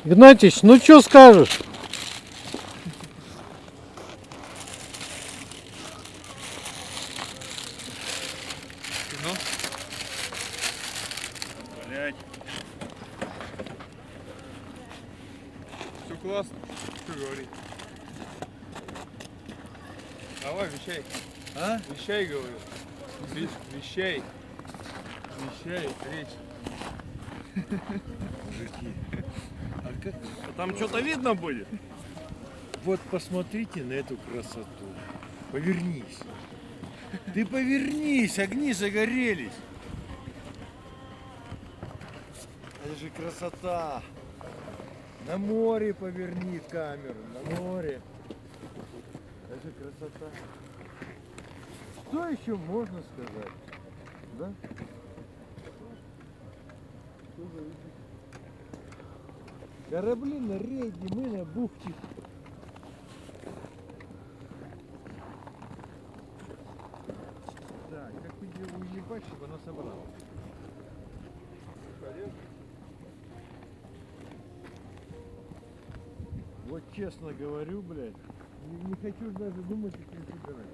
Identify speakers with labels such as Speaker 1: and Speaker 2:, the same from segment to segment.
Speaker 1: Игнатьич, ну что скажешь?
Speaker 2: Ну? Блять. Все классно. Что говорить? Давай, вещай.
Speaker 3: А?
Speaker 2: Вещай, говорю. Вещай. Вещай, речь.
Speaker 3: Мужики. А как?
Speaker 2: А там что-то видно будет?
Speaker 3: Вот посмотрите на эту красоту. Повернись. Ты повернись, огни загорелись. Это же красота. На море поверни камеру, на море. Это же красота. Что еще можно сказать? Да? Что за вид? Корабли на рейде, мы на бухте. Так, как ее уебать, чтобы она собрала? Вот честно говорю, блядь, не хочу даже думать, как ее собирать.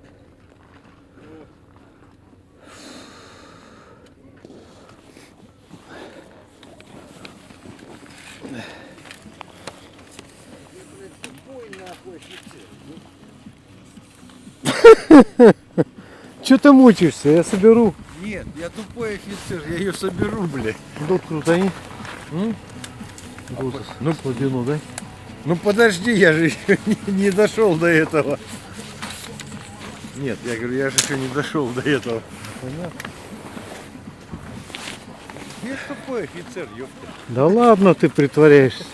Speaker 1: Че ты мучаешься? Я соберу.
Speaker 3: Нет, я тупой офицер, я ее соберу, блядь.
Speaker 1: Тут крутани. Ну, слабину, да?
Speaker 3: Ну подожди, я же еще не дошел до этого. Нет, я говорю, я же еще не дошел до этого.
Speaker 1: Понятно.
Speaker 3: Я ж тупой офицер, ёпта.
Speaker 1: Да ладно ты притворяешься.